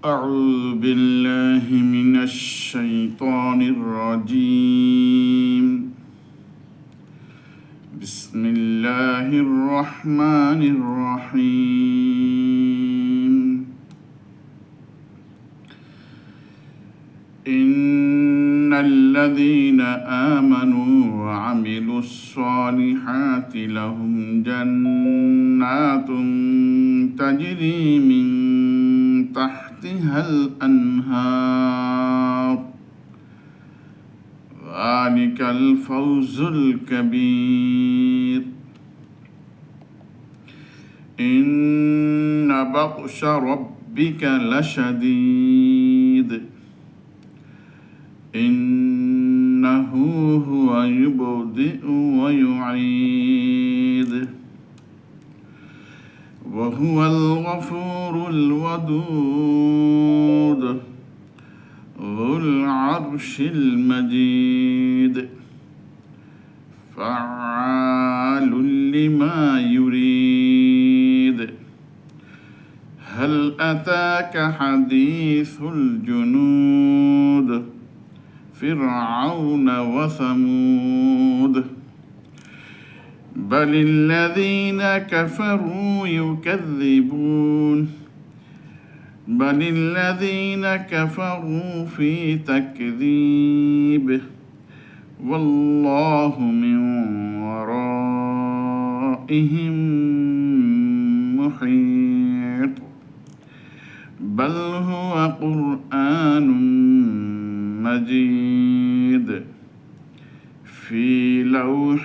أعوذ بالله من الشيطان الرجيم. بسم الله الرحمن الرحيم. إن الذين آمنوا وعملوا الصالحات لهم جنات تجري من تحتها الأنهار ذلك الفوز الكبير. إن بطش ربك لشديد إنه هو يبدئ ويعيد وهو الغفور الودود ذو العرش المجيد فعال لما يريد. هل أتاك حديث الجنود فرعون وثمود بل الذين كفروا يكذبون بل الذين كفروا في تكذيب والله من ورائهم محيط بل هو قرآن مجيد في لوح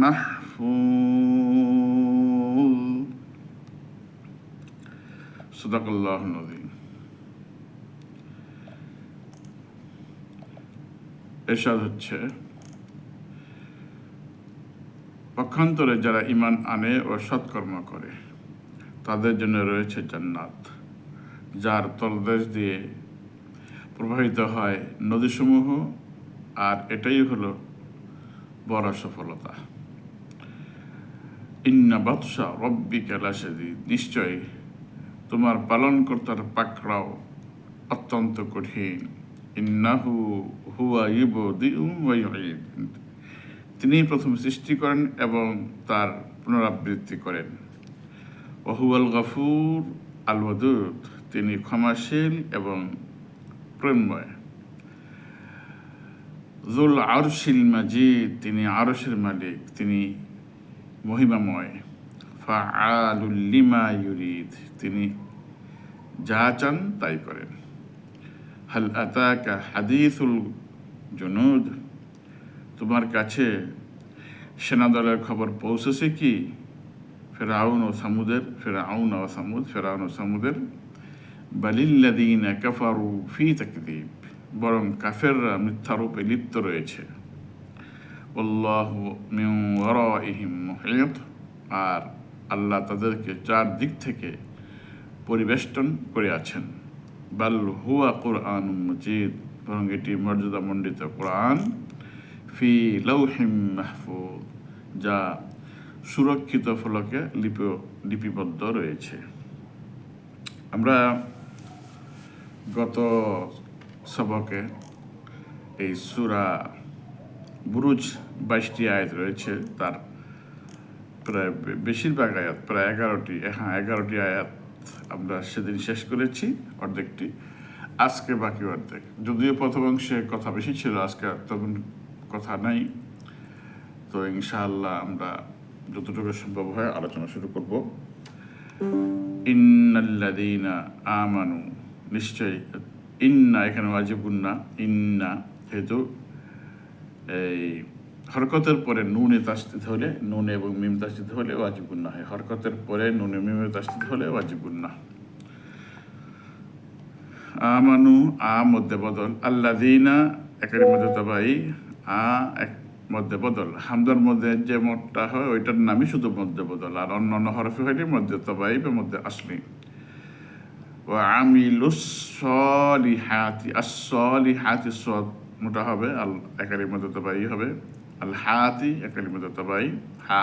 محفوظ. সাদাকাল্লাহুল আযীম। এরশাদ হচ্ছে, পক্ষান্তরে যারা ঈমান আনে ও সৎকর্ম করে তাদের জন্য রয়েছে জান্নাত, যার তলদেশ দিয়ে প্রবাহিত হয় নদীসমূহ, আর এটাই হলো বড় সফলতা। ইন্না বাতশা রব্বিকা লাশাদীদ, নিশ্চয়ই তোমার পালনকর্তার পাকড়াও অত্যন্ত কঠিন। ইন্নাহু হুয়া ইউবদিউ ওয়া ইউঈদ, তিনি প্রথম সৃষ্টি করেন এবং তার পুনরাবৃত্তি করেন। ওয়া হুয়াল গফুর আল ওয়াদুদ, তিনি ক্ষমাশীল এবং প্রেমময়। যুল আরশিল মাজিদ, তিনি আরশের মালিক, তিনি মহিমাময়। ফাআলুল লিমা ইউরিদ, তিনি যা চান তাই করেন। হাল আতাকা হাদিসুল জুনুদ, তোমার কাছে সেনাদলের খবর পৌঁছেছে কি? ফেরাউন ও সামুদের। বালিল্লাযীনা কাফারু ফি তাকযীব, বরং কাফেররা মিথ্যারূপে লিপ্ত রয়েছে। আল্লাহু মিন ওয়ারাইহিম মুহীত, আর আল্লাহ তাদেরকে চারদিক থেকে পরিবেষ্টন করে আছেন। বাল হুয়া কুরআনুম মাজিদ, বরং এটি মর্যাদামণ্ডিত কোরআন। ফি লাউহিম মাহফুজ, যা সুরক্ষিত ফলকে লিপিবদ্ধ রয়েছে। আমরা গত সবকে এই সূরা বুরুজ 22টি আয়াত রয়েছে, তার প্রায় বেশিরভাগ আয়াত, প্রায় 11টি আয়াত আমরা সেদিন শেষ করেছি, অর্ধেকটি। আজকে বাকি অর্ধেক, যদিও প্রথম অংশে কথা বেশি ছিল, আজকে তখন কথা নাই। তো ইনশাআল্লাহ আমরা যতটুকু সম্ভব হয় আলোচনা শুরু করব। ইন্নাল্লাযীনা আমানু, নিশ্চয়ই ইন্না এখানে ওয়াজিবুন না, ইন্না যেহেতু এই হরকতের পরে নুনে তাসদীদ হলে, নুন এবং মিম তাসদীদ হলে ওয়াজিবুন না হয়, হরকতের পরে নুনে মিমে তাসদীদ হলে ওয়াজিবুন না। আমানু আ মধ্যে বদল, আল্লাযীনা একের মধ্যে তবাই, আ এক মধ্যে বদল। হামদার মধ্যে যে মতটা হয় ওইটার নামই শুধু মধ্যে বদল, আর অন্য হরফে হইলে মধ্যে তবাই বা মধ্যে আসলি। ওয়া আমিলুস সলিহাতি, আস-সলিহাতি সদ মোটা হবে, আল একের মধ্যে তবাই হবে, আল হাতি একের মধ্যে তবাই হা।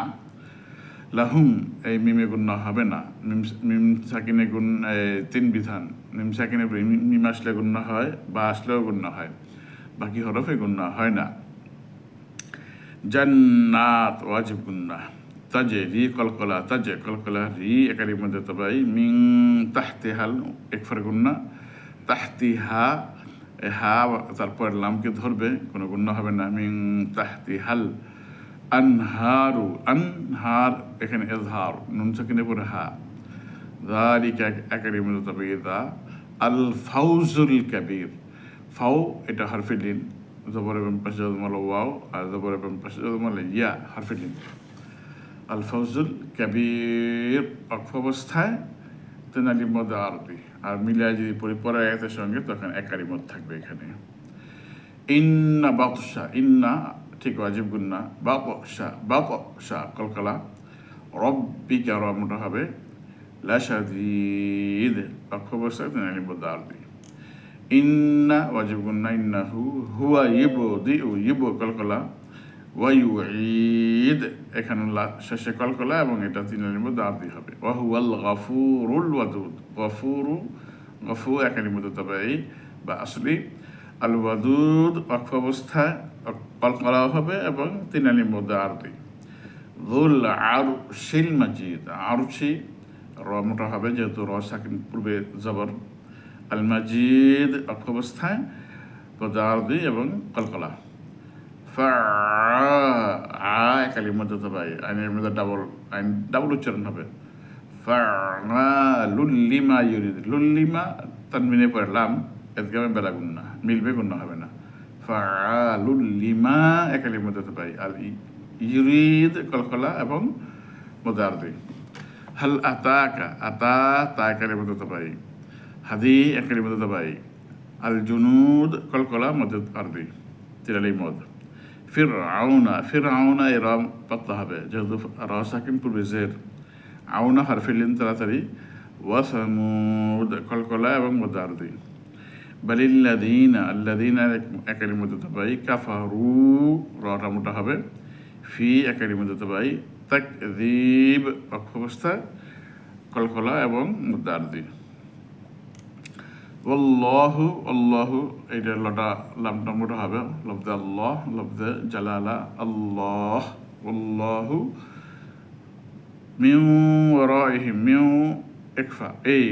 লাহুম এই মিমে গুন্না হবে না। মিম সাকিনে গুণ 3 বিধান। মিম সাকিনে মিম আসলে গুন্না হয়, বা আসলেও গুন্না হয়, বাকি হরফে গুন্না হয় না। জান্নাত ওয়াজিব গুন্না। তাজে রি কলকলা, তাজে কলকলা রি একারি মধ্যে তবাই মিং তাহতে হাল একফার গুন্না। তাহতি হা হা তারপর লামকে ধরবে, কোনো গুন্না হবে না। মিং তাহতি হাল আনহারু, আনহার এখানে এজহার, নুন সাকিনের পরে হা। যালিকা একারি মধ্যে তবে দা আল ফাউজুল কাবীর। ফাও এটা হরফে লিন, জবর এবং পাশে জজমাল ওয়াও, আর জবর এবং পাশে জজমাল ইয়া হরফে লিন। আল ফাউজুল কাবীর অক্ষ অবস্থায় তেনালি মদ আরবি, আর মিলায় যদি পরে আয়াতের সঙ্গে তখন একারি মদ থাকবে এখানে। ইন্না বাতশা, ইন্না ঠিক ওয়াজিব গুন্না। বাতশা, বাতশা কলকলা। রব্বিকা র মোটা হবে। লাশাদীদ অক্ষ অবস্থায় তেনালি মদ আরবি। ইন্না ওয়াজিব গুন্না। ইন্নাহু হুয়া ইবদিউ, ইবু কলকলা। ওয়ায়ুঈদ এখানে শেষে কলকলা এবং এটা তিনের মধ্যে আরবি হবে। ওয়াহুয়াল গাফুরুল ওয়াদুদ, গফুরু গফু একানি মধ্যে তবে এই বা আসলি। আল ওয়াদুদ অক্ষ অবস্থায় কলকলাও হবে এবং তিনালির মধ্যে আরবি। যুল আরশিল মাজিদ, আরশি র মোটা হবে যেহেতু র সাকিন পূর্বে জবর। আল মাজিদ অক্ষ অবস্থায় মধ্যে আরবি এবং কলকলা। কালির মধ্যে তো ভাই আইনের মধ্যে ডাবল উচ্চারণ হবে। লুল্লিমা ইউরিদ, লুল্লিমা তানবিনে পরে লাম এদগামে বেলা গুন্না, মিলবে গুন্না হবে না। লুল্লিমা একালির মধ্যে তো ভাই আল ইউরিদ কলকলা এবং মধ্যে আরবি। হাল আতাকা, আতা তা একালির মধ্যে তো ভাই হাদি একালির মধ্যে তো ভাই। আল জুনুদ কলকলা মধ্যে আরবি তিরালি মদ। ফিরআউনা, ফিরআউনা এ র পাতলা হবে যেহেতু র সাকিন পূর্বে জের। আউনা হারফিলিন তাড়াতাড়ি। ওয়াসামুদ কলকলা এবং মদারদি। বালিল্লাযীনা, আল্লাযীনা একালি মধ্যে তবাই। কাফারু রটা মোটা হবে। ফি একালি মধ্যে তবাই। তাকযীব অক্ষ অবস্থা কলকলা এবং মদারদি। ওয়াল্লাহু, আল্লাহু এইটা লটা লামটা মোটা হবে। লফজে আল্লাহ, লফজে জালালা আল্লাহ। ওয়াল্লাহু মিউ ওয়ারাইহিম, মিউ ইকফা এই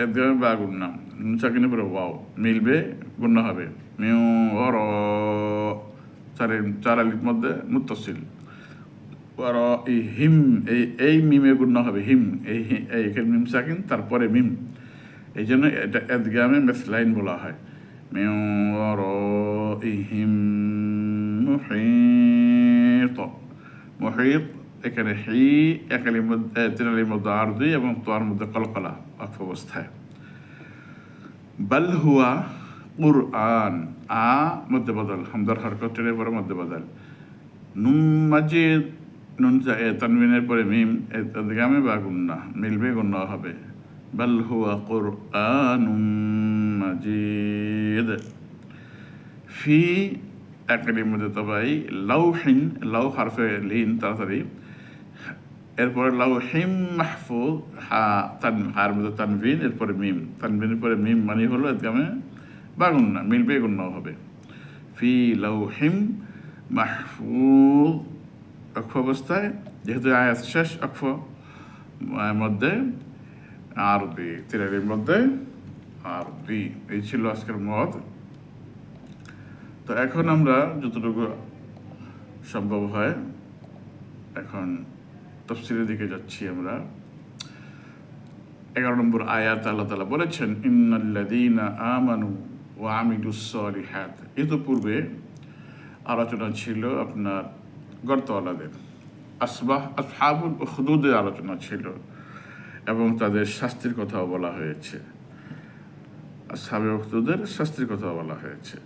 একদমই বা গুন্না, নুন সাকিনে পরে ওয়াও মিলবে গুন্না হবে। মিউ ওয়ারা চার আলির মধ্যে মুত্তাসিল। ওয়ারাইহিম এই মিমে গুন্না হবে। হিম এই এখানে মিম সাকিন তারপরে মিম, এই জন্য এটা এদগামে মেসলাইন বলা হয়। মিন ওয়ারাইহিম মুহীত, মুহীত এখানে হি একালির মধ্যে তিনালির মধ্যে আরবি এবং তোয়ার মধ্যে কলকলা অক্ষ অবস্থায়। বাল হুয়া কুরআন, আ মধ্যে বদল, হামদার হরকত টেনে পরে মধ্যে বদল। নুন মাজিদ, নুন তানবিনের পরে মিম এদগামে বা গুন্না, মিলবে গুন্না হবে। বাল হুয়া কুরআনুম মাজিদ। ফি একালির মধ্যে তবাই লাউহিন, লাউ হারফে লিন তাড়াতাড়ি, এরপরে লাউহিম মাহফুজ হা হার মধ্যে তানবিন, এরপরে মিম, তানবিনের পরে মিম মানে হলো এদগামে বা গুন্না, মিলবে গুন্নাও হবে। ফি লাউহিম মাহফুজ অক্ষ অবস্থায় যেহেতু আয়াত শেষ অক্ষ মধ্যে আরবি, তিরালির মধ্যে আরবি। এই ছিল আজকের মত। তো এখন আমরা যতটুকু সম্ভব হয় এখন তাফসীরের দিকে যাচ্ছি আমরা। 11 নম্বর আয়াত আল্লাহ তাআলা বলেছেন ইন্নাল্লাযীনা আমানু ওয়া আমিলুস সালিহাত। এত পূর্বে আলোচনা ছিল আপনার গর্তওয়ালাদের, আসহাবুল উখদুদের আলোচনা ছিল এবং তাদের শাস্তির কথাও বলা হয়েছে। আসহাবে উখদুদের শাস্তির কথাও বলা হয়েছে।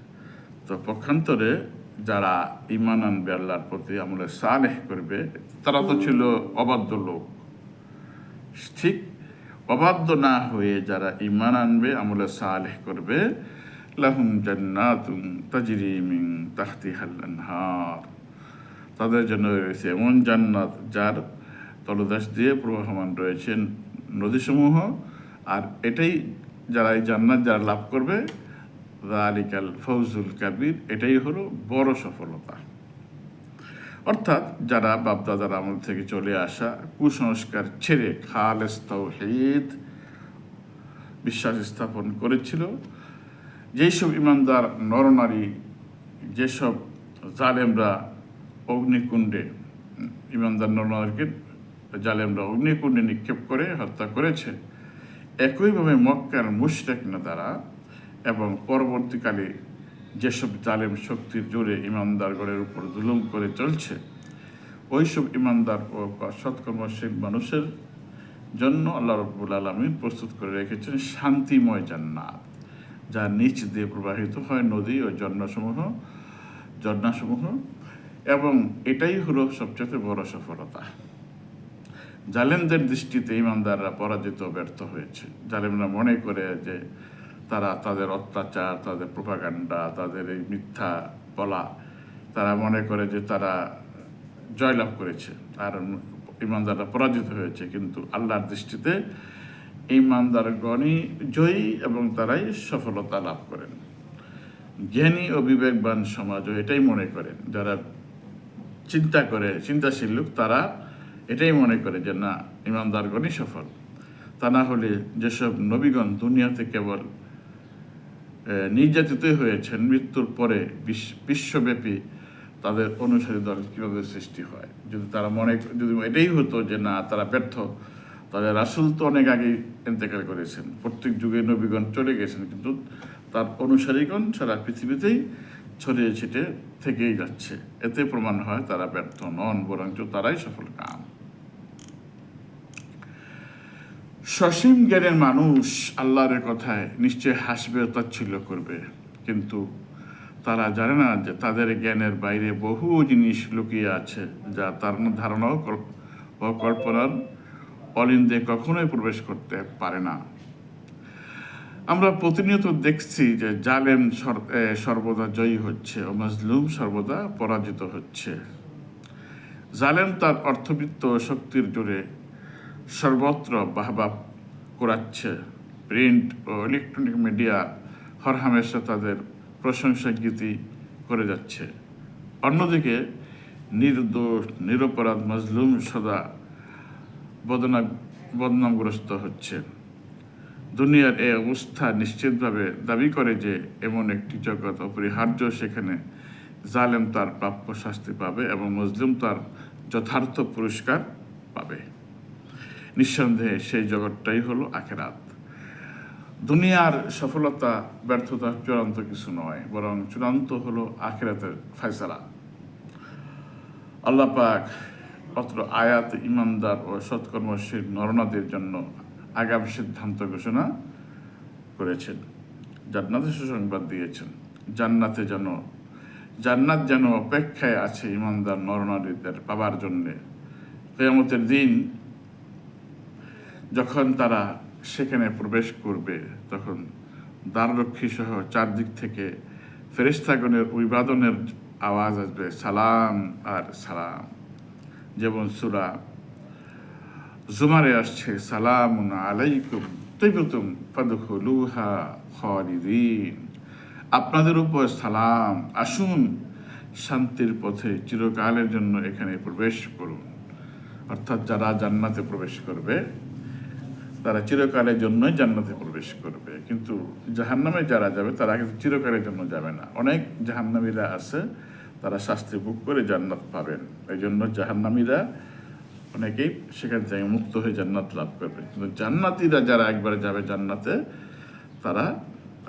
তো পক্ষান্তরে যারা ঈমান আনবে আল্লাহর প্রতি, আমলে সালেহ করবে, তারা তো ছিল অবাধ্য লোক। ঠিক অবাধ্য না হয়ে যারা ঈমান আনবে, আমলে সালেহ করবে, লাহুম জান্নাতুন তাজরি মিন তাহতিহাল আনহার, তাদের জন্য রয়েছে এমন জান্নাত যার তলদেশ দিয়ে প্রবাহমান রয়েছেন নদীসমূহ। আর এটাই যারা এই জান্নাত যারা লাভ করবে, যালিকাল ফৌজুল কাবির, এটাই হলো বড় সফলতা। অর্থাৎ যারা বাপদাদার আমল থেকে চলে আসা কুসংস্কার ছেড়ে খালেস তাওহীদ বিশ্বাস স্থাপন করেছিল, যেসব ইমানদার নরনারী, যেসব জালেমরা অগ্নিকুণ্ডে, ইমানদার নরনারীকে জালেমরা অগ্নিকুণ্ডে নিক্ষেপ করে হত্যা করেছে, একইভাবে মক্কার মুশরিক নেতারা এবং পরবর্তীকালে যেসব জালেম শক্তির জোরে ইমানদারগণের উপর জুলুম করে চলছে, ওইসব ইমানদার ও সৎকর্মশীল মানুষের জন্য আল্লাহ রাব্বুল আলামিন প্রস্তুত করে রেখেছেন শান্তিময় জান্নাত, যার নিচ দিয়ে প্রবাহিত হয় নদী ও ঝর্ণাসমূহ, এবং এটাই হলো সবচেয়ে বড় সফলতা। জালেমদের দৃষ্টিতে ইমানদাররা পরাজিত ব্যর্থ হয়েছে। জালেমরা মনে করে যে তারা তাদের অত্যাচার, তাদের প্রোপাগান্ডা, তাদের এই মিথ্যা বলা, তারা মনে করে যে তারা জয়লাভ করেছে আর ইমানদাররা পরাজিত হয়েছে। কিন্তু আল্লাহর দৃষ্টিতে ইমানদারগণই জয়ী এবং তারাই সফলতা লাভ করেন। জ্ঞানী ও বিবেকবান সমাজও এটাই মনে করেন। যারা চিন্তাশীল লোক, তারা এটাই মনে করে যে না, ইমানদারগণই সফল। তা না হলে যেসব নবীগণ দুনিয়াতে কেবল নির্যাতিতই হয়েছেন, মৃত্যুর পরে বিশ্বব্যাপী তাদের অনুসারী দল কীভাবে সৃষ্টি হয়? যদি এটাই হতো যে না, তারা ব্যর্থ, তাহলে রাসূল তো অনেক আগেই ইন্তেকাল করেছেন, প্রত্যেক যুগে নবীগণ চলে গেছেন, কিন্তু তার অনুসারীগণ সারা পৃথিবীতেই ছড়িয়ে ছিটে থেকেই যাচ্ছে। এতে প্রমাণ হয় তারা ব্যর্থ নন, বরঞ্চ তারাই সফল কাম। সসীম জ্ঞানের মানুষ আল্লাহর কথায় নিশ্চয় হাসবে ও তাচ্ছিল্য করবে, কিন্তু তারা জানে না যে তাদের জ্ঞানের বাইরে বহু জিনিস লুকিয়ে আছে, যা তার ধারণা ও কল্পনার অলিন্দে কখনোই প্রবেশ করতে পারে না। আমরা প্রতিনিয়ত দেখছি যে জালেম সর্বদা জয়ী হচ্ছে ও মাজলুম সর্বদা পরাজিত হচ্ছে। জালেম তার অর্থবিত্ত শক্তির জোরে সর্বত্র বাহবা করাচ্ছে। প্রিন্ট ও ইলেকট্রনিক মিডিয়া হরহামেশা তাদের প্রশংসা গীতি করে যাচ্ছে। অন্যদিকে নির্দোষ নিরপরাধ মাজলুম সদা বদনামগ্রস্ত হচ্ছে। দুনিয়ার এই অবস্থা নিশ্চিতভাবে দাবি করে যে এমন একটি জগৎ অপরিহার্য, সেখানে জালেম তার প্রাপ্য শাস্তি পাবে এবং মজলুম তার যথার্থ পুরস্কার পাবে। নিঃসন্দেহে সেই জগৎটাই হলো আখিরাত। দুনিয়ার সফলতা ব্যর্থতা চূড়ান্ত কিছু নয়, বরং চূড়ান্ত হলো আখিরাতের ফয়সালা। আল্লাহ পাক অত্র আয়াত ইমানদার ও সৎকর্মশীল নরনারীদের জন্য আগাম সিদ্ধান্ত ঘোষণা করেছেন, জান্নাতের সুসংবাদ দিয়েছেন। জান্নাত যেন অপেক্ষায় আছে ইমানদার নরনারীদের পাবার জন্যে। কিয়ামতের দিন যখন তারা সেখানে প্রবেশ করবে, তখন দ্বাররক্ষী সহ চারদিক থেকে ফেরেশতাগণের অভিবাদনের আওয়াজ আসবে, সালাম আর সালাম। যেমন সূরা জুমারে আসছে, সালামুন আলাইকুম তিবতুম ফাদখুলুহা খালিদিন। আপনাদের উপর সালাম, আসুন শান্তির পথে চিরকালের জন্য এখানে প্রবেশ করুন। অর্থাৎ যারা জান্নাতে প্রবেশ করবে তারা চিরকালের জন্যই জান্নাতে প্রবেশ করবে, কিন্তু জাহান্নামে যারা যাবে তারা কিন্তু চিরকালের জন্য যাবে না। অনেক জাহান্নামীরা আছে, তারা শাস্তি ভোগ করে জান্নাত পাবেন। এই জন্য জাহান্নামীরা অনেকেই সেখান থেকে মুক্ত হয়ে জান্নাত লাভ করবে, কিন্তু জান্নাতীরা যারা একবার যাবে জান্নাতে, তারা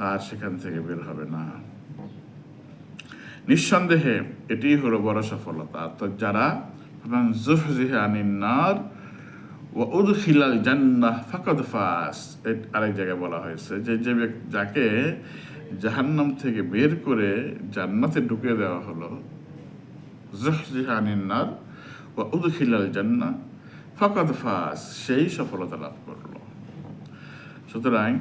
আর সেখান থেকে বের হবে না। নিঃসন্দেহে এটি হলো বড় সফলতা। তো যারা যুহজিহা আনিন নার ওয়া উদখিলাল জান্নাহ ফাকাদ ফাজ, আরেক জায়গায় বলা হয়েছে যে যাকে জাহান্নাম থেকে বের করে জান্নাতে ঢুকিয়ে দেওয়া হলো, যুহজিহা আনিন নার ওয়া উদখিলাল জান্নাহ ফাকাদ ফাজ, সেই সফলতা লাভ করলো। সুতরাং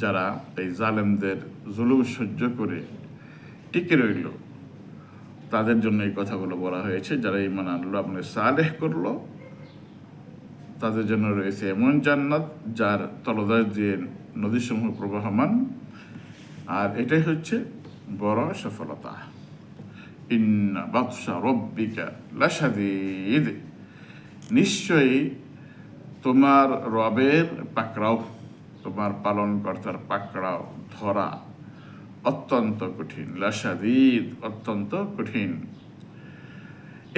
যারা এই জালেমদের জুলুম সহ্য করে টিকে রইল, তাদের জন্য এই কথাগুলো বলা হয়েছে। যারা ঈমান আনলো, আমলে সালেহ করলো তাদের জন্য রয়েছে এমন জান্নাত যার তলদেশ দিয়ে নদীসমূহ প্রবাহমান। আর এটাই হচ্ছে বড় সফলতা। ইন্না বাতশা রব্বিকা লাশাদীদ, নিশ্চয়ই তোমার রবের পাকড়াও, তোমার পালনকর্তার পাকড়াও ধরা অত্যন্ত কঠিন। লাশাদীদ, অত্যন্ত কঠিন।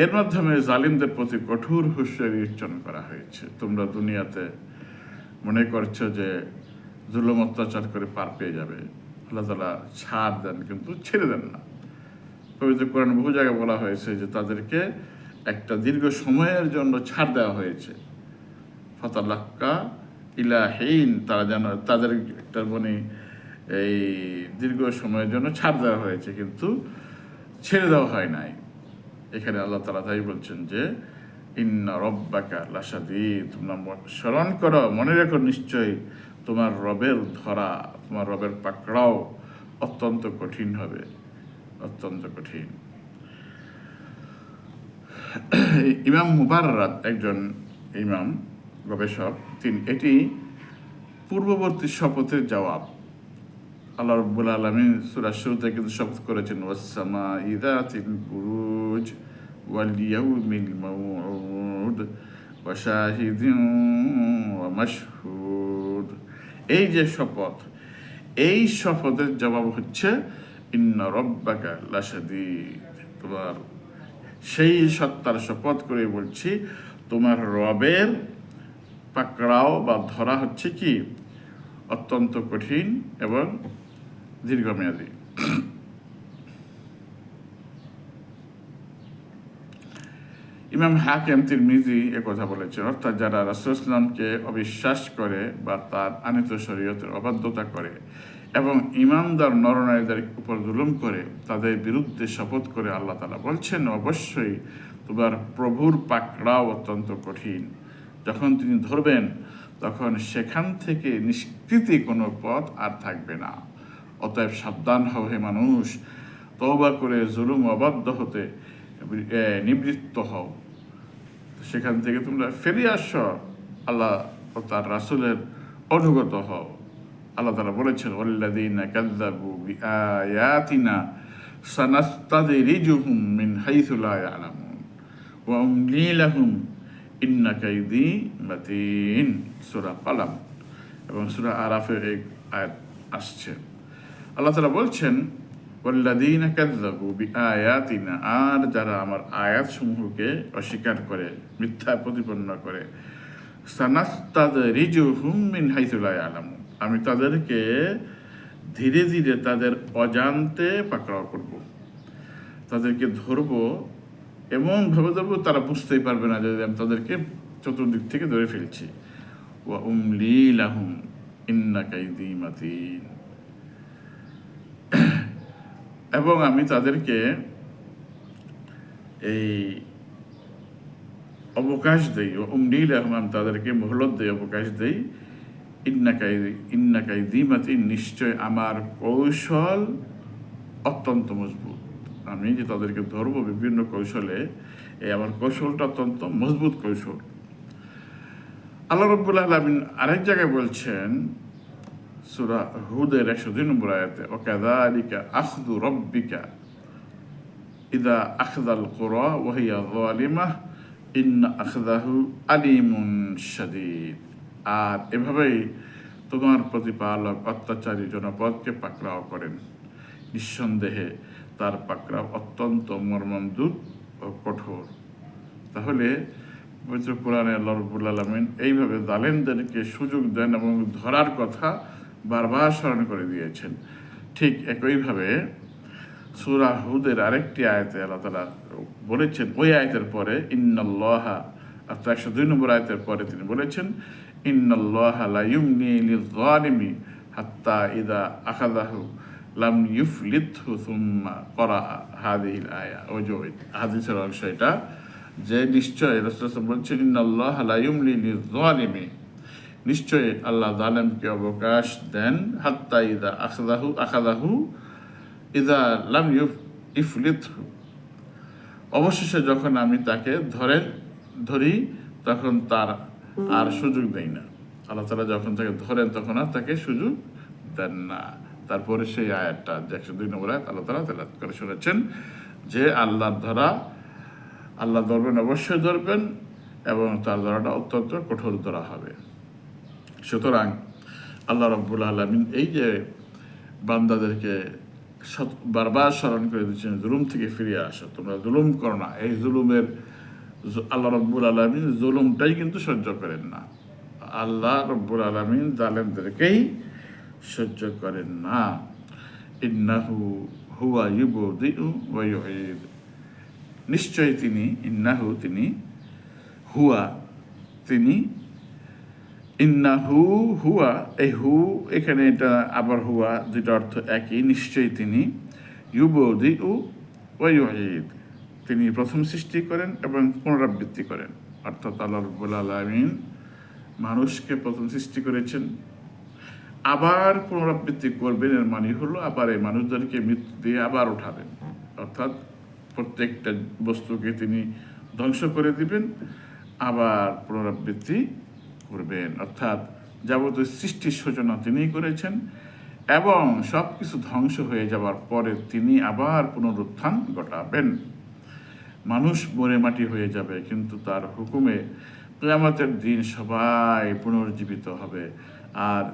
এর মাধ্যমে জালিমদের প্রতি কঠোর হুঁশিয়ারি উচ্চারণ করা হয়েছে। তোমরা দুনিয়াতে মনে করছো যে জুলুম অত্যাচার করে পার পেয়ে যাবে, আল্লাহ তাআলা ছাড় দেন কিন্তু ছেড়ে দেন না। পবিত্র কোরআন বহু জায়গায় বলা হয়েছে যে তাদেরকে একটা দীর্ঘ সময়ের জন্য ছাড় দেওয়া হয়েছে। ফাতালাক্কা ইলাহীন, তারা যেন তাদের একটা এই দীর্ঘ সময়ের জন্য ছাড় দেওয়া হয়েছে, কিন্তু ছেড়ে দেওয়া হয় নাই। এখানে আল্লাহ তাআলা তাই বলছেন যে ইন্না রব্বাকা লাশাদীদ, তোমরা স্মরণ করো, মনে রেখো, নিশ্চয়ই তোমার রবের ধরা, তোমার রবের পাকড়াও অত্যন্ত কঠিন হবে, অত্যন্ত কঠিন। ইমাম মুবাররাত একজন ইমাম গবেষক, তিনি এটি পূর্ববর্তী শপথের জবাব। আল্লাহ রাব্বুল আলামিন সূরা শুরুতে কিন্তু শপথ করেছেন ওয়াস-সামাই যাতিল বুরুজ ওয়াল ইয়াউমিল মাউউদ ওয়া শাহিদিন ওয়া মাশহুদ। এই যে শপথ, এই শপথের জবাব হচ্ছে ইন্না রব্বাকা লাশাদীদ, তোমার সেই সত্তার শপথ করে বলছি, তোমার রবের পাকড়াও বা ধরা হচ্ছে কি অত্যন্ত কঠিন এবং দীর্ঘমেয়াদী। ইমাম হাকিম তিরমিজি কথা বলেছেন, অর্থাৎ যারা রাসূলুল্লাহ সাল্লাল্লাহু আলাইহি ওয়াসাল্লামকে অবিশ্বাস করে বা তার আনিত শরীয়তের অবাধ্যতা করে এবং ইমানদার নরনারীদের উপর জুলুম করে, তাদের বিরুদ্ধে শপথ করে আল্লাহ তাআলা বলছেন অবশ্যই তোমার প্রভুর পাকড়াও অত্যন্ত কঠিন। যখন তিনি ধরবেন তখন সেখান থেকে নিষ্কৃতি কোনো পথ আর থাকবে না। অতএব সাবধান হও হে মানুষ, তওবা করে জুলুম অবাধ্য হতে নিবৃত্ত হও, সেখান থেকে তোমরা ফিরে আসো, আল্লাহ ও তার রাসূলের অনুগত হও। আল্লাহ তাআলা বলেছেন ওয়াল্লাযীনা কাযযাবু বিআয়াতিনা সানাস্তাদরিজুহুম মিন হাইসু লা ইয়ালামুন ওয়া উমলি লাহুম ইন্না কাইদি মাতিন। সূরা কালাম এবং সূরা আরাফে এই আয়াত আসছে। আল্লাহ তাআলা বলছেন ওয়াল্লাযীনা কাযযাবু বিআয়াতিনা, আর যারা আমার আয়াতসমূহকে অস্বীকার করে, মিথ্যা প্রতিপন্ন করে, সানাস্তাদরিজুহুম মিন হাইসু লা ইয়ালামুন, আমি তাদেরকে ধীরে ধীরে তাদের অজান্তে পাকড়াও করব, তাদেরকে ধরবো, এমনভাবে ধরবো তারা বুঝতেই পারবে না যে আমি তাদেরকে চতুর্দিক থেকে ধরে ফেলছি। ওয়া উমলি লাহুম ইন্না কাইদি মাতিন, এবং আমি তাদেরকে এই অবকাশ দেই, ও উমলি লাহুম, আমি তাদেরকে মোহলত দেই, অবকাশ দেই, ইন্না কাইদি মাতিন, নিশ্চয় আমার কৌশল অত্যন্ত মজবুত। আমি যে তাদেরকে ধরবো বিভিন্ন কৌশলে, এই আমার কৌশলটা অত্যন্ত মজবুত কৌশল। আল্লাহ রাব্বুল আলামিন আরেক জায়গায় বলছেন সূরা হুদের 102 নম্বর আয়াতে, ওয়াকাযালিকা আখযু রাব্বিকা ইযা আখযাল কুরা ওয়া হিয়া যালিমাহ ইন্না আখযাহু আলীমুন শাদীদ। আর এভাবেই তোমার প্রতিপালক অত্যাচারী জনপদকে পাকড়াও করেন, নিঃসন্দেহে তার পাকড়াও অত্যন্ত মর্মন্তুদ ও কঠোর। তাহলে পবিত্র কোরআনে আল্লাহ রাব্বুল আলামিন এইভাবে জালেমদেরকে সুযোগ দেন এবং ধরার কথা বারবার স্মরণ করে দিয়েছেন। ঠিক একইভাবে সূরা হুদের আরেকটি আয়াতে আল্লাহ তাআলা বলেছেন, ওই আয়াতের পরে ইন্নাল্লাহা, অর্থাৎ 102 নম্বর আয়াতের পরে তিনি বলেছেন ইন্নাল্লাহা লা ইউমলি লিয-যালিমি হাত্তা ইযা আখাযাহু লাম ইউফলিতহু সুম্মা ক্বারা হাযিহিল আয়া। ওই যে হাদিসের অংশ এটা, যে নিশ্চয় রাসূলুল্লাহ বলছেন ইন্নাল্লাহা লা ইউমলি লিয-যালিমি, নিশ্চয় আল্লাহ জালেমকে অবকাশ দেন, হাত্তা ইযা আখাযাহু ইযা লাম ইউফলিতহু, অবশেষে যখন আমি তাকে ধরি তখন তার আর সুযোগ দেয় না। আল্লাহ তাআলা যখন তাকে ধরেন তখন আর তাকে সুযোগ দেন না। তারপরে সেই আয়াতটা 102 নম্বর আয়াত আল্লাহ তাআলা তেলাওয়াত করে শুনেছেন যে আল্লাহ ধরবেন, অবশ্যই ধরবেন, এবং তার ধরাটা অত্যন্ত কঠোর ধরা হবে। সুতরাং আল্লাহ রাব্বুল আলামিন এই যে বান্দাদেরকে বারবার স্মরণ করে দিচ্ছেন, জুলুম থেকে ফিরে আসো, তোমরা জুলুম করো না। এই জুলুমের আল্লাহ রাব্বুল আলামিন জুলুমটাই কিন্তু সহ্য করেন না। আল্লাহ রাব্বুল আলামিন জালেমদেরকেই সহ্য করেন না। ইন্নাহু হুয়া ইউবদিউ ওয়া ইউঈদ, নিশ্চয়ই তিনি, ইন্নাহু তিনি, হুয়া তিনি, ইন্নাহু হুয়া, এই হু এখানে এটা আবার হুয়া, দুটো অর্থ একই। নিশ্চয়ই তিনি, ইউবদিউ ওয়া ইউঈদ, তিনি প্রথম সৃষ্টি করেন এবং পুনরাবৃত্তি করেন। অর্থাৎ আল্লাহ রাব্বুল আলামিন মানুষকে প্রথম সৃষ্টি করেছেন, আবার পুনরাবৃত্তি করবেন। এর মানে হলো আবার এই মানুষদেরকে মৃত্যু দিয়ে আবার উঠাবেন। অর্থাৎ প্রত্যেকটা বস্তুকে তিনি ধ্বংস করে দিবেন, আবার পুনরাবৃত্তি করবেন। অর্থাৎ যাবতীয় সৃষ্টির সূচনা তিনিই করেছেন, এবং সব কিছু ধ্বংস হয়ে যাওয়ার পরে তিনি আবার পুনরুত্থান ঘটাবেন। মানুষ মরে মাটি হয়ে যাবে, কিন্তু তার হুকুমে কিয়ামতের দিন সবাই পুনর্জীবিত হবে। আর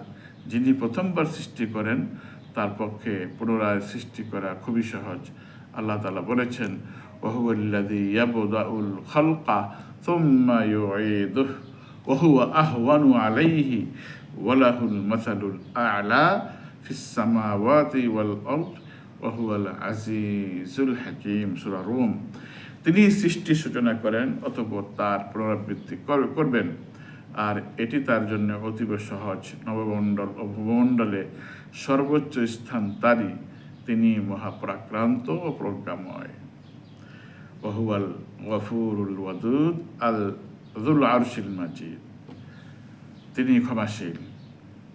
যিনি প্রথমবার সৃষ্টি করেন তার পক্ষে পুনরায় সৃষ্টি করা খুবই সহজ। আল্লাহ তাআলা বলেছেন, ওয়াহুয়াল্লাযী ইয়াবদাউল খালকা সুম্মা ইউঈদুহু ওয়া হুয়া আহওয়ানু আলাইহি ওয়া লাহুল মাসালুল আ'লা ফিস সামাওয়াতি ওয়াল আরদ ওয়া হুয়াল আজিজুল হাকীম। সূরা রুম। তিনি সৃষ্টি সূচনা করেন, অতঃপর তার পুনরাবৃত্তি করবেন, আর এটি তার জন্য অতীব সহজ। নবমণ্ডল ও ভূমণ্ডলে সর্বোচ্চ স্থান তারই, তিনি মহাপ্রাক্রান্ত ও প্রজ্ঞাময়। ওয়াহুয়াল গফুরুল ওয়াদুদ আল যুল আরশিল মাজিদ, তিনি ক্ষমাশীল,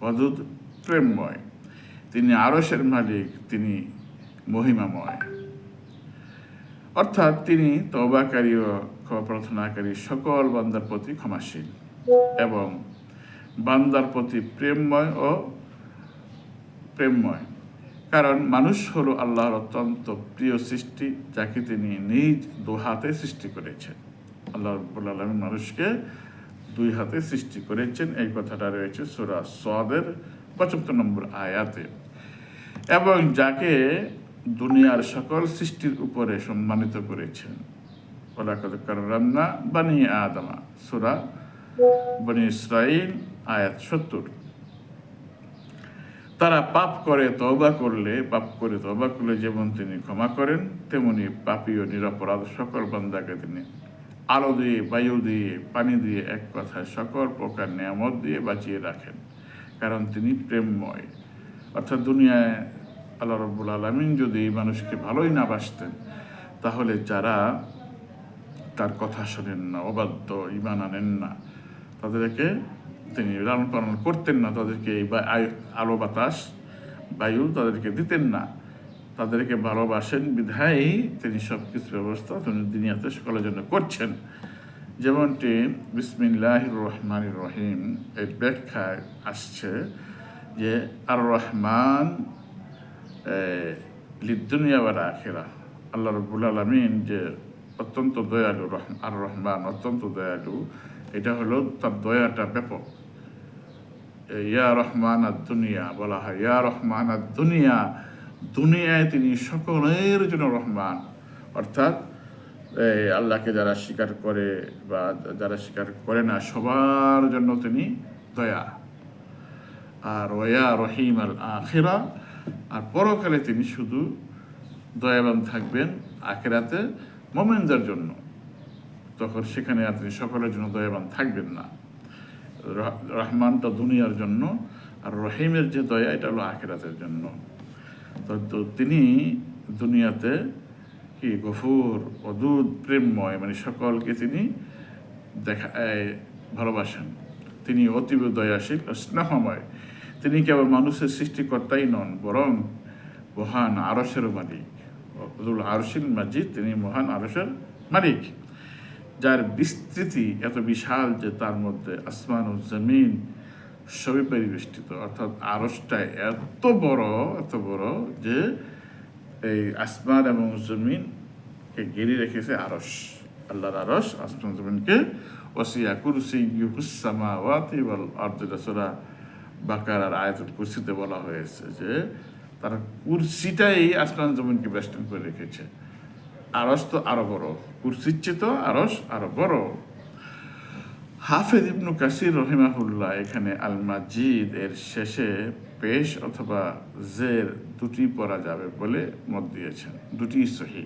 ওয়াদুদ প্রেমময়, তিনি আরশের মালিক, তিনি মহিমাময়। অর্থাৎ তিনি তওবাকারী ও ক্ষমা প্রার্থনাকারী সকল বান্দার প্রতি ক্ষমাশীল এবং বান্দার প্রতি প্রেমময়। কারণ মানুষ হলো আল্লাহর অত্যন্ত প্রিয় সৃষ্টি, যাকে তিনি নিজ দুহাতে সৃষ্টি করেছেন। আল্লাহ রাব্বুল আলামিন মানুষকে 2 হাতে সৃষ্টি করেছেন, এই কথাটা রয়েছে সূরা সাদের 75 নম্বর আয়াতে। এবং যাকে দুনিয়ার সকল সৃষ্টির উপরে সম্মানিত করেছেন। ওয়ালাকাদ কাররামনা বানি আদমা, সূরা বনী ইসরাঈল আয়াত 70। তারা পাপ করে তওবা করলে যেমন তিনি ক্ষমা করেন, তেমনি পাপী ও নিরপরাধ সকল বান্দাকে তিনি আলো দিয়ে, বায়ু দিয়ে, পানি দিয়ে, এক কথায় সকল প্রকার নিয়ামত দিয়ে বাঁচিয়ে রাখেন, কারণ তিনি প্রেমময়। অর্থাৎ দুনিয়ায় আল্লাহ রাব্বুল আলামিন যদি মানুষকে ভালোই না বাসতেন, তাহলে যারা তার কথা শোনেন না, অবাধ্য, ঈমান আনেন না, তাদেরকে তিনি লালন পালন করতেন না, তাদেরকে এই আলো বাতাস বায়ু তাদেরকে দিতেন না। তাদেরকে ভালোবাসেন বিধায় তিনি সব কিছু ব্যবস্থা দুনিয়াতে সকলের জন্য করছেন। যেমনটি বিসমিল্লাহির রহমানির রহিম এর ব্যাখ্যায় আসছে যে আর রহমান লিদ্দুনিয়া ওয়াল আখিরা, আল্লাহ রাব্বুল আলামিন যে অত্যন্ত দয়ালু, আর রহমান অত্যন্ত দয়ালু, এটা হলো তার দয়াটা ব্যাপক। ইয়া রহমান আর দুনিয়া বলা হয়, ইয়া রহমান আর দুনিয়া, দুনিয়ায় তিনি সকলের জন্য রহমান। অর্থাৎ আল্লাহকে যারা স্বীকার করে বা যারা স্বীকার করে না, সবার জন্য তিনি দয়া। আর ওয়া রহিম আল আখিরা, আর পরকালে তিনি শুধু দয়াবান থাকবেন আখিরাতে মুমিনদের জন্য, তখন সেখানে আর তিনি সকলের জন্য দয়াবান থাকবেন না। রহমানটা দুনিয়ার জন্য, আর রহিমের যে দয়া এটা হলো আখিরাতের জন্য। তো তিনি দুনিয়াতে কি গফুর, ওদুদ, প্রেমময়, মানে সকলকে তিনি ভালোবাসেন। তিনি অতীব দয়াশীল ও স্নেহময়। তিনি কেবল মানুষের সৃষ্টিকর্তাই নন, বরং মহান আরশের মালিক, যুল আরশিল মাজিদ, তিনি মহান আরশের মালিক। যার বিস্তৃতি এত বিশাল যে তার মধ্যে আসমান ও জমিন সবই পরিবেষ্টিত, অর্থাৎ আরশটা এত বড় যে এই আসমান এবং জমিনকে ঘিরে রেখেছে আরশ। আল্লাহর আরশ আসমান জমিনকে ওয়াসিয়া কুরসিয়্যুহুস সামাওয়াতি ওয়াল আরদি, সূরা বাকারার আয়াতুল কুরসিতে বলা হয়েছে যে তার কুরসিটাই আসমান জমিনকে বেষ্টন করে রেখেছে। আরশ তো আরো বড়, কুরসির চেয়ে তো আরশ আরো বড়। হাফেজ ইবনু কাসির রহিমাহুল্লাহ এখানে আল মাজিদ এর শেষে পেশ অথবা জের দুটি পড়া যাবে বলে মত দিয়েছেন, দুটি সহি,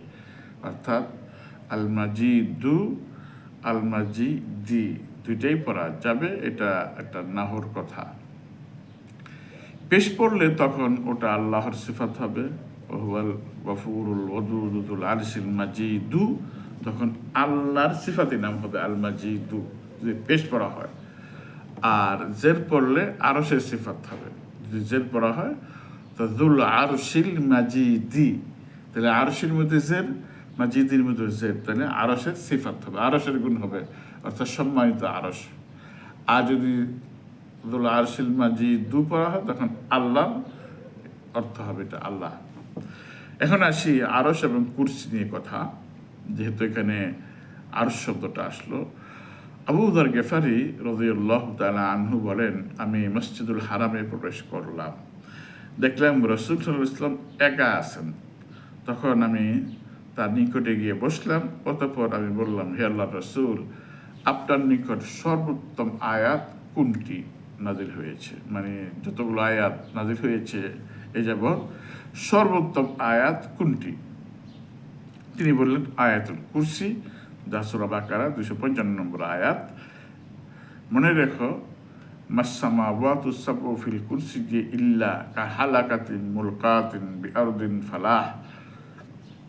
অর্থাৎ আল মাজিদু আল মাজিদি দুইটাই পড়া যাবে। এটা একটা নাহর কথা। পেশ পড়লে তখন ওটা আল্লাহর সিফাত হবে, ওহুয়াল গফুরুল ওদুদুল আরশিল মাজিদু, তখন আল্লাহর সিফাতি নাম হবে আল মাজিদু যদি পেশ পড়া হয়। আর জের পড়লে আরশের সিফাত হবে। যদি জের পড়া হয় তো দুল আরশিল মাজিদি, তাহলে আরশের মধ্যে জের, মাজিদির মধ্যে জের, তাহলে আরশের সিফাত হবে, আরশের গুণ হবে, অর্থাৎ সম্মানিত আরশ। আর যদি দুল আরশিল মাজিদু পড়া হয় তখন আল্লাহ অর্থ হবে, এটা আল্লাহ। এখন আসি আরশ এবং কুরসি নিয়ে কথা, যেহেতু এখানে আরশ শব্দটা আসলো। আবু যর গেফারি রাদিয়াল্লাহু তাআলা আনহু বলেন, আমি মসজিদুল হারামে প্রবেশ করলাম, দেখলাম রাসূল সাল্লাল্লাহু আলাইহি ওয়াসাল্লাম একা আছেন। তখন আমি তার নিকটে গিয়ে বসলাম। অতঃপর আমি বললাম, হে আল্লাহর রাসূল, আপনার নিকট সর্বোত্তম আয়াত কোনটি নাজিল হয়েছে? মানে যতগুলো আয়াত নাজিল হয়েছে এ যাবৎ সর্বোত্তম আয়াত কোনটি? তিনি বললেন, আয়াতুল কুরসি, যা সূরা বাকারা 255 নম্বর আয়াত। মনে রেখো, মাসসামাওয়াতু সাবউ ফিল কুরসিয়্যি ইল্লা কাহালাকাতিন মুলকাতিন বিআরদিন ফালাহ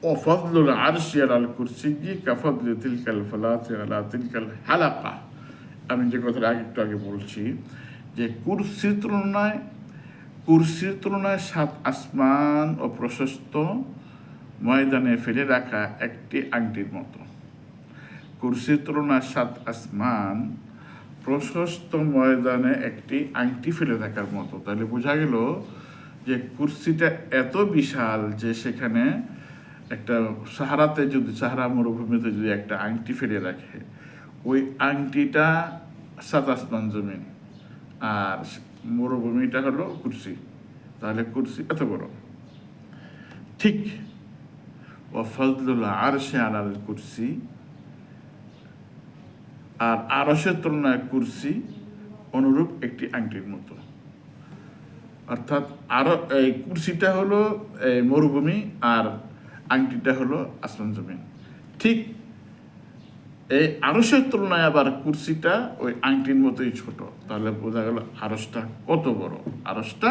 ওয়া ফাদলুল আরশি আলাল কুরসিয়্যি কাফাদলি তিলকাল ফালাতি আলা তিলকাল হালাকা। আমি যে কথাটা একটু আগে বলছি যে কুরসির তুলনায় 7 আসমান ও প্রশস্ত ময়দানে ফেলে রাখা একটি আংটির মতো। কুরসির তুলনায় 7 আসমান প্রশস্ত ময়দানে একটি আংটি ফেলে রাখার মতো। তাহলে বোঝা গেল যে কুরসিটা এত বিশাল যে সেখানে একটা সাহারা মরুভূমিতে যদি একটা আংটি ফেলে রাখে, ওই আংটিটা 7 আসমান জমিন, আর মরুভূমিটা হলো কুরসি, তাহলে কুরসি এত বড়। ঠিক ওয়া ফাদলুল আরশি আলাল কুরসি, আর আরশের তুলনায় কুরসি অনুরূপ একটি আংটির মতো। অর্থাৎ আরো এই কুরসিটা হলো মরুভূমি আর আংটিটা হলো আসমান জমিন। ঠিক এই আরশের তুলনায় আবার কুরসিটা ওই আংটির মতোই ছোট। তাহলে বোঝা গেল আরশটা কত বড়, আরশটা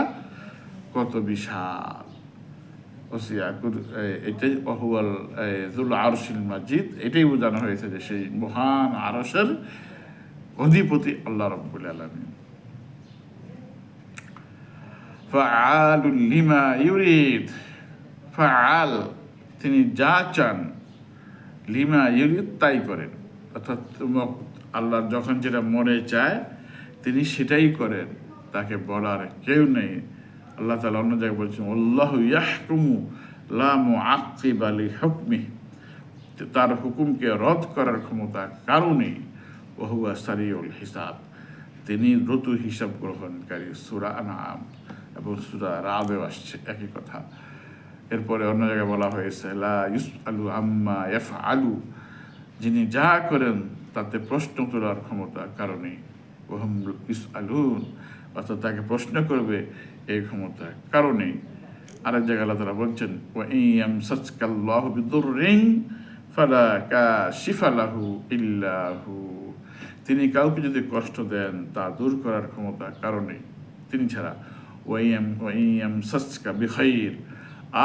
কত বিশাল। এটাই অহুয়াল যুল আরশিল মাজিদ, এটাই বোঝানো হয়েছে যে সেই মহান আরশের অধিপতি আল্লাহ রাব্বুল আলামিন। ফাআলুল লিমা ইউরিদ, ফাআল তিনি যা চান, লিমা ইউরিদ তাই করেন। অর্থাৎ আল্লাহর যখন যেটা মনে চায় তিনি সেটাই করেন, তাকে বলার কেউ নেই। আল্লাহ তাআলা অন্য জায়গায় বলছেন, আল্লাহু ইয়াহকুমু লা মুআক্কিবা লিহুকমিহি, তার হুকুমকে রদ করার ক্ষমতা কারও নেই। ওয়া হুয়া সারিউল হিসাব, তিনি দ্রুত হিসাব গ্রহণকারী। সূরা আনআম এবং সূরা রাদেও আসছে একই কথা। এরপরে অন্য জায়গায় বলা হয়েছে, লা ইউসআলু আম্মা ইয়াফআলু, যিনি যা করেন তাতে প্রশ্ন তোলার ক্ষমতা কারণে। ওয়া হুম ইউসআলুন, অর্থাৎ তাকে প্রশ্ন করবে এই ক্ষমতা কারণে। আরেক জায়গায় আল্লাহ তাআলা বলছেন, ওয়া ইয়ামসাসকাল্লাহু বিদুররিন ফালা কাশিফা লাহু ইল্লা হু, তিনি কাউকে যদি কষ্ট দেন তা দূর করার ক্ষমতা কারণে তিনি ছাড়া। ওয়া ইয়ামসাসকা বিখাইর,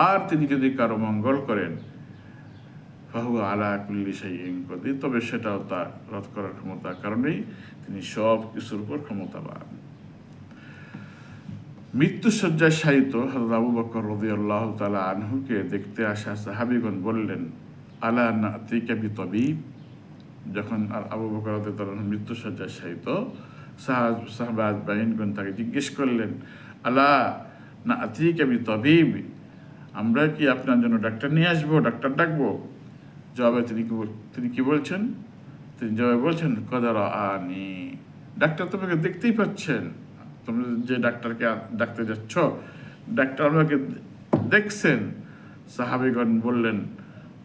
আর তিনি যদি কারো মঙ্গল করেন, ফাহুয়া আলা কুল্লি শাইইন কাদির, তবে সেটাও তার রদ করার ক্ষমতা কারণেই, তিনি সব কিছুর উপর ক্ষমতাবান। মৃত্যুসজ্জায় শায়িত হযরত আবু বকর রাদিয়াল্লাহু তাআলা আনহুকে দেখতে আসা সাহাবীগণ বললেন, আলা নাতিকা বিতাবিব, যখন আর আবু বকর রাদিয়াল্লাহু আনহু মৃত্যুশয্যায় শায়িত, সাহাবা আজমাইনগণ তাকে জিজ্ঞেস করলেন, আলা না'তিকা বিতাবিব, আমরা কি আপনার জন্য ডাক্তার নিয়ে আসবো, ডাক্তার ডাকবো? জবাবে তিনি কি বলছেন? তিনি জবাবে বলছেন, কদ রাআনি, ডাক্তার তোমাকে দেখতেই পাচ্ছেন, তুমি যে ডাক্তারকে ডাকতে যাচ্ছ ডাক্তার আমাকে দেখছেন। সাহাবীগণ বললেন,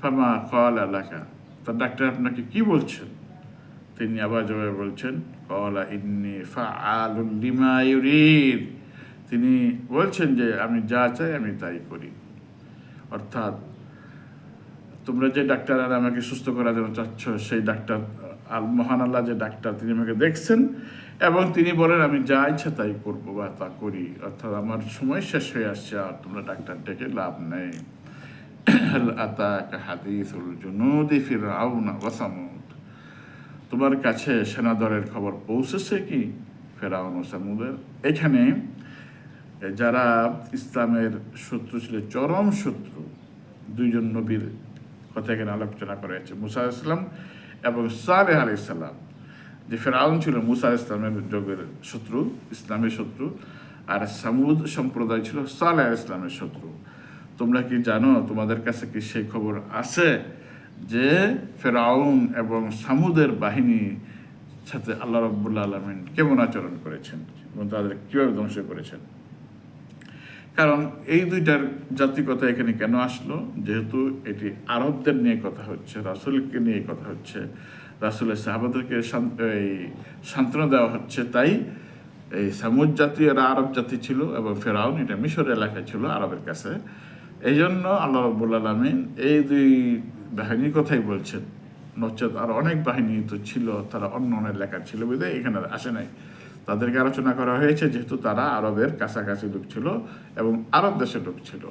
ফামা ক্বালা লাকা, তা ডাক্তার আপনাকে কি বলছেন? তিনি আবার জবাবে বলছেন, ক্বালা ইন্নী ফাআলুন লিমা ইউরিদ, তিনি বলছেন যে আমি যা চাই আমি তাই করি। অর্থাৎ তোমরা যে ডাক্তার আর আমাকে সুস্থ করার জন্য চাচ্ছ, সেই ডাক্তার মহান আল্লাহ যে ডাক্তার, তিনি আমাকে দেখছেন এবং তিনি বলেন আমি যা ইচ্ছা তাই করবো বা তা করি। অর্থাৎ আমার সময় শেষ হয়ে আসছে, আর তোমরা ডাক্তার ডেকে লাভ নেই। হাল আতাকা হাদিসুল জুনুদি ফিরআউনা ওয়া সামুদ, তোমার কাছে সেনাদলের খবর পৌঁছেছে কি ফেরাউন ও সামুদের? এখানে যারা ইসলামের শত্রু ছিল, চরম শত্রু, দুইজন নবীর কথা এখানে আলোচনা করা হয়েছে, মুসা আলাইহিস সালাম এবং সালেহ আলাইহিস সালাম। যে ফেরাউন ছিল মুসা আলাইহিস সালামের যুগের শত্রু, ইসলামের শত্রু, আর সামুদ সম্প্রদায় ছিল সালেহ আলাইহিস সালামের শত্রু। তোমরা কি জানো, তোমাদের কাছে কি সেই খবর আছে যে ফেরাউন এবং সামুদের বাহিনীর সাথে আল্লাহ রাব্বুল আলামিন কেমন আচরণ করেছেন এবং তাদের কীভাবে ধ্বংস করেছেন? কারণ এই দুইটার জাতিকতা এখানে কেন আসলো? যেহেতু এটি আরবদের নিয়ে কথা হচ্ছে, রাসূলকে নিয়ে কথা হচ্ছে, রাসূলের সাহাবাদেরকে সান্ত্বনা দেওয়া হচ্ছে, তাই এই সামুদ জাতি এরা আরব জাতি ছিল এবং ফেরাউন এটা মিশর এলাকায় ছিল আরবের কাছে। এই জন্য আল্লাহ রাব্বুল আলামিন এই দুই বাহিনীর কথাই বলছেন, নচেত আর অনেক বাহিনী তো ছিল, তারা অন্য অন্য এলাকার ছিল বিধায় এখানে আসে নাই। তাদেরকে আলোচনা করা হয়েছে যেহেতু তারা আরবের কাছাকাছি লোক ছিল এবং আরব দেশের লোক ছিল।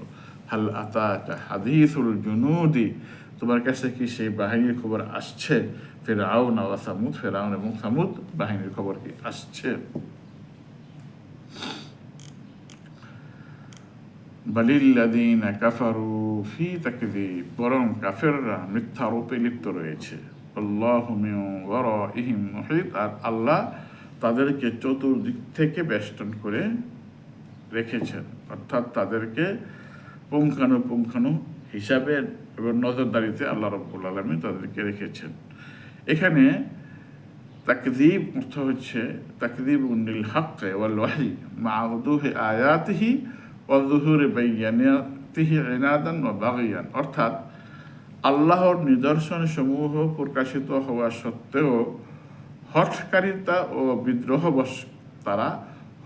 হাল আতাকা হাদিসুল জুনুদি, তোমার কাছে কি সেই বাহিনীর খবর আসছে? ফিরআউন ওয়া সামুদ, ফিরআউন এবং সামুদ বাহিনীর খবর কি আসছে? বালিল্লাযীনা কাফারু ফি তাকযীব, বরং কাফেররা মিথ্যারূপে লিপ্ত রয়েছে। আল্লাহু মিন ওয়ারাইহিম মুহীত, আর আল্লাহ তাদেরকে চতুর্দিক থেকে বেষ্টন করে রেখেছেন, অর্থাৎ তাদেরকে পুঙ্খানুপুঙ্খানু হিসাবে এবং নজরদারিতে আল্লাহ রাব্বুল আলামিন তাদেরকে রেখেছেন। এখানে তাকযীব অর্থ হচ্ছে তাকযীবুন লিল হক ওয়াল ওয়াহী মা উদুহি আয়াতিহি ওয়া যুহুরি বাইয়ানাতিহি ইনাদান ওয়া বাগিয়ান, অর্থাৎ আল্লাহর নিদর্শন সমূহ প্রকাশিত হওয়া সত্ত্বেও হঠকারিতা ও বিদ্রোহবশ তারা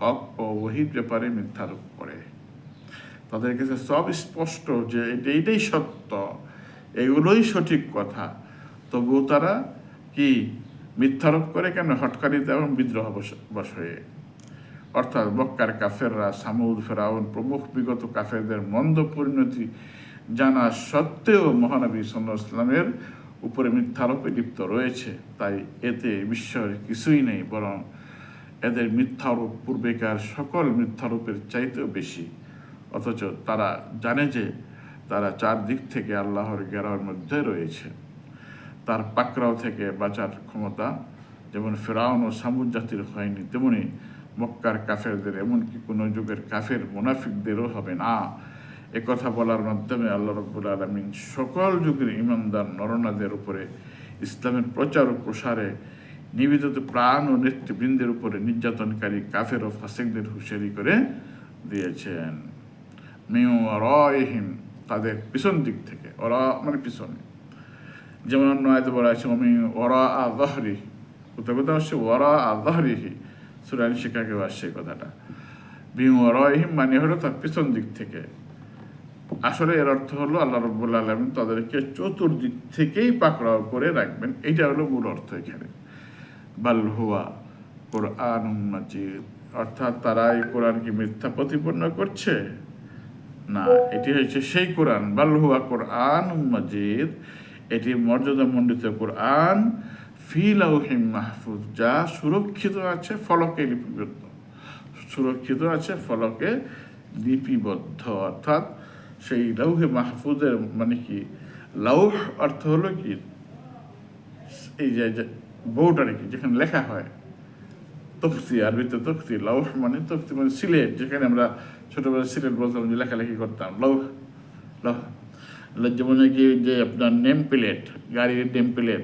হক ও ওহীর ব্যাপারে মিথ্যারোপ করে। তাদের কাছে সব স্পষ্ট যে এইটাই সত্য, এগুলোই সঠিক কথা, তবুও তারা কি মিথ্যারোপ করে কেন? হঠকারিতা এবং বিদ্রোহবশ হয়ে। অর্থাৎ মক্কার কাফেররা, সামুদ, ফেরাউন প্রমুখ বিগত কাফেরদের মন্দ পরিণতি জানা সত্ত্বেও মহানবী সাল্লাল্লাহু আলাইহি ওয়াসাল্লামের উপরে মিথ্যারোপে লিপ্ত রয়েছে। তাই এতে বিস্ময়ের কিছুই নেই, বরং এদের মিথ্যারোপ পূর্বেকার সকল মিথ্যারোপের চাইতেও বেশি। অথচ তারা জানে যে তারা চারদিক থেকে আল্লাহর ঘেরাওয়ের মধ্যে রয়েছে। তার পাকড়াও থেকে বাঁচার ক্ষমতা যেমন ফেরাউন ও সামুদ জাতির হয়নি, তেমনি মক্কার কাফেরদের, এমনকি কোনো যুগের কাফের মুনাফিকদেরও হবে না। একথা বলার মাধ্যমে আল্লাহ রাব্বুল আলামিন সকল যুগের ঈমানদার নরনারীদের উপরে ইসলামের প্রচার ও প্রসারে নিবেদিত প্রাণ ও নেতৃবৃন্দের উপরে নির্যাতনকারী কাফের ও ফাসিকদের হুঁশিয়ারি করে দিয়েছেন। মিন ওয়ারাইহিম, তাদের পিছন দিক থেকে, ওরা মানে পিছনে, যেমন অন্য আয়াতে বলা আছে মিন ওয়ারাআ যাহরিহি, কোথাও কোথাও হচ্ছে ওয়ারাআ যাহরিহি, সূরা আন-শিকাকে আসছে কথাটা। মিন ওয়ারাইহিম মানে হলো তার পিছন দিক থেকে। আসলে এর অর্থ হলো আল্লাহ রাব্বুল আলামিন তাদেরকে চতুর্দিক থেকেই পাকড়াও করে রাখবেন, এইটা হলো মূল অর্থ এখানে। বাল হুয়া কুরআনুম মাজিদ, অর্থাৎ তারা এই কোরআনকে মিথ্যা প্রতিপন্ন করছে না, এটি হচ্ছে সেই কোরআন। বাল হুয়া কুরআনুম মাজিদ, এটি মর্যাদামণ্ডিত কোরআন, ফি লাউহিম মাহফুজ, যা সুরক্ষিত আছে ফলকে লিপিবদ্ধ, সুরক্ষিত আছে ফলকে লিপিবদ্ধ। অর্থাৎ সেই লৌহে মাহফুজের মানে কি, লৌহ অর্থ হলো কি এই যে বোর্ড আর কি, যেখানে লেখা হয়, তফসি, আরবিতে তফসি, লৌহ মানে তফসি মানে সিলেট, যেখানে আমরা ছোটবেলায় সিলেট বলতাম, যে লেখালেখি করতাম, লৌহ লৌহ। যেমন কি যে আপনার নেম প্লেট, গাড়ির নেম প্লেট,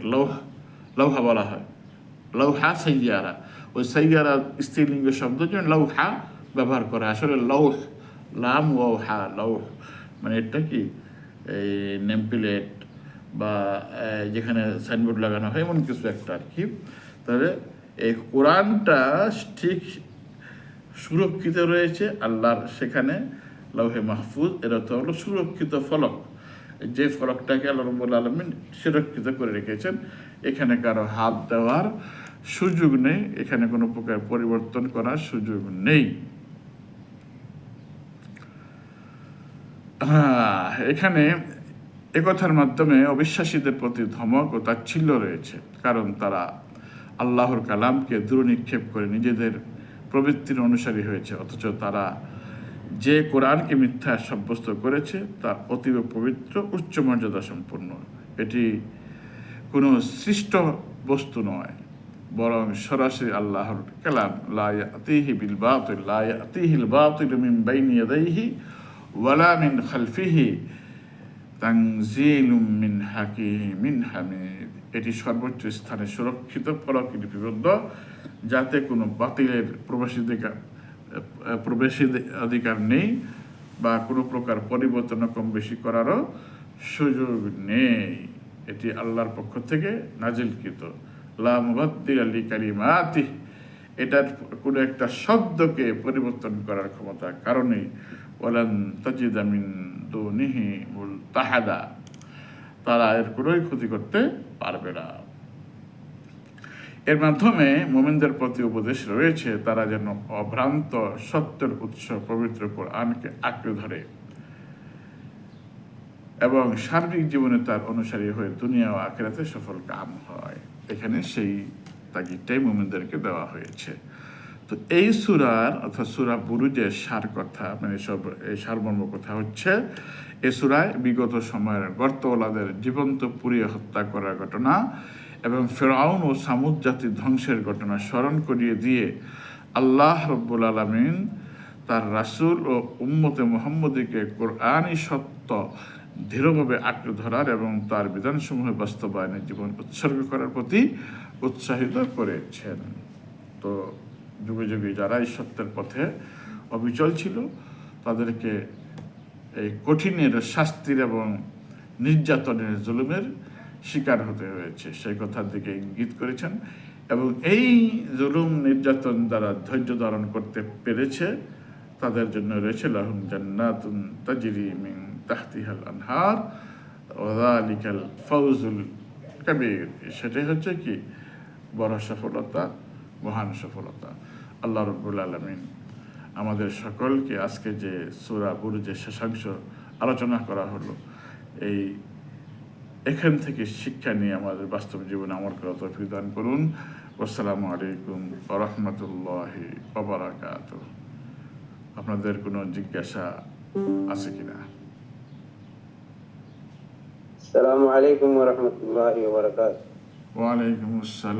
লৌহা বলা হয়, লৌহা সাইয়ারা। ওই সাইয়ারা স্ত্রীলিঙ্গ শব্দ জন্য লৌহা ব্যবহার করে, আসলে লৌহ, লাম ওহা, লৌহ মানে এটা কি এই নেম প্লেট বা যেখানে সাইনবোর্ড লাগানো হয় এমন কিছু একটা আর কি। তাহলে এই কোরআনটা ঠিক সুরক্ষিত রয়েছে আল্লাহর সেখানে লৌহে মাহফুজ, এর অর্থ হলো সুরক্ষিত ফলক, যে ফলকটাকে আল্লাহ রাব্বুল আলামিন সুরক্ষিত করে রেখেছেন, এখানে কারো হাত দেওয়ার সুযোগ নেই, এখানে কোনো প্রকার পরিবর্তন করার সুযোগ নেই। এখানে একথার মাধ্যমে অবিশ্বাসীদের প্রতি ধমক ও তাচ্ছিল্য রয়েছে, কারণ তারা আল্লাহর কালামকে দুর্নিক্ষেপ করে নিজেদের প্রবৃত্তির অনুসারী হয়েছে, অথচ তারা যে কোরআনকে মিথ্যা সাব্যস্ত করেছে তা অতীব পবিত্র, উচ্চ মর্যাদা সম্পন্ন। এটি কোনো সৃষ্ট বস্তু নয়, বরং সরাসরি আল্লাহর কালাম। লা ইয়াতিহি বিল বাতিল, লা ইয়াতিহিল বাতিল মিন বাইনি ইয়াদাইহি ওয়ালা মিন খালফিহি তানজিলুম মিন হাকিমিন হামিদ। এটি সর্বোচ্চ স্থানে সুরক্ষিত ফলক লিপিবদ্ধ, যাতে কোনো বাতিলের প্রবেশাধিকার নেই বা কোনো প্রকার পরিবর্তন কম বেশি করারও সুযোগ নেই। এটি আল্লাহর পক্ষ থেকে নাজিলকৃত। লা মুবাদ্দিলা লিকালিমাতিহি, এটার কোনো একটা শব্দকে পরিবর্তন করার ক্ষমতা কারণেই ওয়ালান তাজিদা মিন দুনিহি মুলতাহাদা, তারা এর কোনোই ক্ষতি করতে পারবে না। এর মাধ্যমে মুমিনদের প্রতি উপদেশ রয়েছে, তারা যেন অভ্রান্ত সত্যের উৎস পবিত্র কোরআনকে আঁকড়ে ধরে এবং সার্বিক জীবনে তার অনুসারী হয়ে দুনিয়া ও আখিরাতে সফল কাম হয়। এখানে সেই তাগিদটাই মুমিনদেরকে দেওয়া হয়েছে। তো এই সূরার অর্থাৎ সূরা বুরুজের সার কথা, মানে সব এই সারমর্ম কথা হচ্ছে, এ সূরায় বিগত সময়ের গর্তওয়ালাদের জীবন্ত পুড়িয়ে হত্যা করার ঘটনা এবং ফেরাউন ও সামুদ জাতির ধ্বংসের ঘটনা স্মরণ করিয়ে দিয়ে আল্লাহ রাব্বুল আলামিন তার রাসূল ও উম্মতে মুহাম্মদীকে কোরআনী সত্য দৃঢ়ভাবে আঁকড়ে ধরার এবং তার বিধানসমূহ বাস্তবায়নে জীবন উৎসর্গ করার প্রতি উৎসাহিত করেছেন। তো যুগে যুগে যারা এই সত্যের পথে অবিচল ছিল, তাদেরকে এই কঠিনের শাস্তির এবং নির্যাতনের জুলুমের শিকার হতে হয়েছে, সেই কথার দিকে ইঙ্গিত করেছেন। এবং এই জুলুম নির্যাতন দ্বারা ধৈর্য ধারণ করতে পেরেছে, তাদের জন্য রয়েছে লাহুম জান্নাতুন তাজরি মিন তাহতিহাল আনহার ওয়া যালিকাল ফাউজুল কাবীর। সেটাই হচ্ছে কি বড় সফলতা, মহান সফলতা। আল্লাহ রাব্বুল আলামিন আমাদের সকলকে আজকে যে সূরা বুরুজের শেষাংশ আলোচনা করা হলো, এখান থেকে শিক্ষা নিয়ে আমাদের বাস্তব জীবনে আমল করা তৌফিক দান করুন। আসসালামু আলাইকুম ওয়া রাহমাতুল্লাহি ওয়া বারাকাতুহু। আপনাদের কোনো জিজ্ঞাসা আছে কিনা? আসসালামু আলাইকুম ওয়া রাহমাতুল্লাহি ওয়া বারাকাতুহু। ওয়া আলাইকুম আসসালাম।